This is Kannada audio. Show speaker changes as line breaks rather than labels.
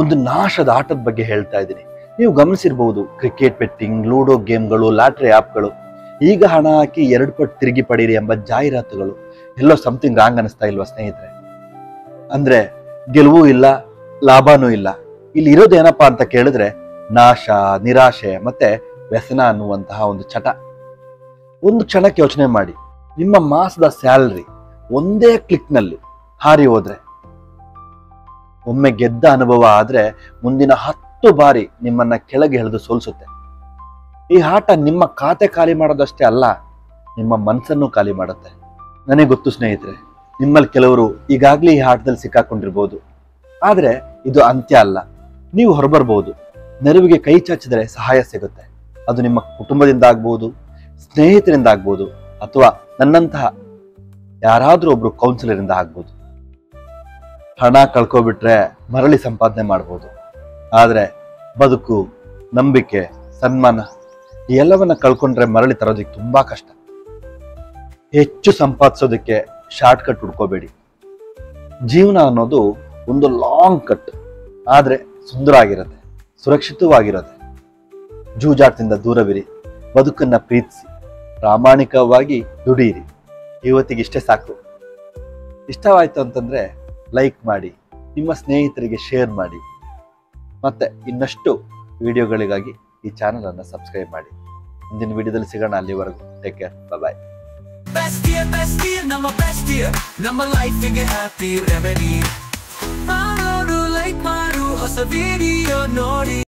ಒಂದು ನಾಶದ ಆಟದ ಬಗ್ಗೆ ಹೇಳ್ತಾ ಇದ್ದೀನಿ. ನೀವು ಗಮನಿಸಿರ್ಬಹುದು, ಕ್ರಿಕೆಟ್ ಬೆಟ್ಟಿಂಗ್, ಲೂಡೋ ಗೇಮ್ಗಳು, ಲಾಟ್ರಿ ಆ್ಯಪ್ಗಳು, ಈಗ ಹಣ ಹಾಕಿ 2 ಪಟ್ಟು ತಿರುಗಿ ಪಡೀರಿ ಎಂಬ ಜಾಹೀರಾತುಗಳು. ಎಲ್ಲೋ ಸಮಥಿಂಗ್ ರಾಂಗ್ ಅನಿಸ್ತಾ ಇಲ್ವಾ ಸ್ನೇಹಿತರೆ? ಅಂದ್ರೆ ಗೆಲುವು ಇಲ್ಲ, ಲಾಭನೂ ಇಲ್ಲ. ಇಲ್ಲಿ ಇರೋದೇನಪ್ಪಾ ಅಂತ ಕೇಳಿದ್ರೆ ನಾಶ, ನಿರಾಶೆ ಮತ್ತೆ ವ್ಯಸನ ಅನ್ನುವಂತಹ ಒಂದು ಚಟ. ಒಂದು ಕ್ಷಣಕ್ಕೆ ಯೋಚನೆ ಮಾಡಿ, ನಿಮ್ಮ ಮಾಸದ ಸ್ಯಾಲರಿ ಒಂದೇ ಕ್ಲಿಕ್ನಲ್ಲಿ ಹಾರಿ ಹೋದ್ರೆ, ಒಮ್ಮೆ ಗೆದ್ದ ಅನುಭವ ಆದ್ರೆ ಮುಂದಿನ 10 ಬಾರಿ ನಿಮ್ಮನ್ನ ಕೆಳಗೆ ಎಳೆದು ಸೋಲಿಸುತ್ತೆ. ಈ ಆಟ ನಿಮ್ಮ ಖಾತೆ ಖಾಲಿ ಮಾಡೋದಷ್ಟೇ ಅಲ್ಲ, ನಿಮ್ಮ ಮನಸ್ಸನ್ನು ಖಾಲಿ ಮಾಡುತ್ತೆ. ನನಗೆ ಗೊತ್ತು ಸ್ನೇಹಿತರೆ, ನಿಮ್ಮಲ್ಲಿ ಕೆಲವರು ಈಗಾಗಲೇ ಈ ಆಟದಲ್ಲಿ ಸಿಕ್ಕಾಕೊಂಡಿರ್ಬೋದು. ಆದ್ರೆ ಇದು ಅಂತ್ಯ ಅಲ್ಲ. ನೀವು ಹೊರಬರ್ಬೋದು. ನೆರವಿಗೆ ಕೈ ಚಾಚಿದರೆ ಸಹಾಯ ಸಿಗುತ್ತೆ. ಅದು ನಿಮ್ಮ ಕುಟುಂಬದಿಂದ ಆಗ್ಬೋದು, ಸ್ನೇಹಿತರಿಂದ ಆಗ್ಬೋದು, ಅಥವಾ ನನ್ನಂತಹ ಯಾರಾದ್ರೂ ಒಬ್ರು ಕೌನ್ಸಿಲರಿಂದ ಆಗ್ಬೋದು. ಹಣ ಕಳ್ಕೊಬಿಟ್ರೆ ಮರಳಿ ಸಂಪಾದನೆ ಮಾಡ್ಬೋದು. ಆದ್ರೆ ಬದುಕು, ನಂಬಿಕೆ, ಸನ್ಮಾನ ಈ ಎಲ್ಲವನ್ನ ಕಳ್ಕೊಂಡ್ರೆ ಮರಳಿ ತರೋದಕ್ಕೆ ತುಂಬಾ ಕಷ್ಟ. ಹೆಚ್ಚು ಸಂಪಾದಿಸೋದಕ್ಕೆ ಶಾರ್ಟ್ ಕಟ್ ಹುಡ್ಕೋಬೇಡಿ. ಜೀವನ ಅನ್ನೋದು ಒಂದು ಲಾಂಗ್ ಕಟ್, ಆದ್ರೆ ಸುಂದರ ಆಗಿರುತ್ತೆ, ಸುರಕ್ಷಿತವಾಗಿರುತ್ತೆ. ಜೂಜಾಟದಿಂದ ದೂರವಿರಿ, ಬದುಕನ್ನ ಪ್ರೀತಿಸಿ, ಪ್ರಾಮಾಣಿಕವಾಗಿ ದುಡಿಯಿರಿ. ಇವತ್ತಿಗೆ ಇಷ್ಟೇ ಸಾಕು. ಇಷ್ಟವಾಯ್ತು ಅಂತಂದ್ರೆ ಲೈಕ್ ಮಾಡಿ, ನಿಮ್ಮ ಸ್ನೇಹಿತರಿಗೆ ಶೇರ್ ಮಾಡಿ, ಮತ್ತೆ ಇನ್ನಷ್ಟು ವಿಡಿಯೋಗಳಿಗಾಗಿ ಈ ಚಾನಲ್ ಅನ್ನು ಸಬ್ಸ್ಕ್ರೈಬ್ ಮಾಡಿ. ಮುಂದಿನ ವಿಡಿಯೋದಲ್ಲಿ ಸಿಗೋಣ. ಅಲ್ಲಿವರೆಗೂ ಟೇಕ್ ಕೇರ್, ಬಾಯ್.
Best year, ನಮ್ಮ ಲೈಫಿಗೆ ಹ್ಯಾಪಿ ರೆಮಿಡಿ. ಲೈಕ್ ಮಾಡು ಹೊಸ ವಿಡಿಯೋ ನೋಡಿ.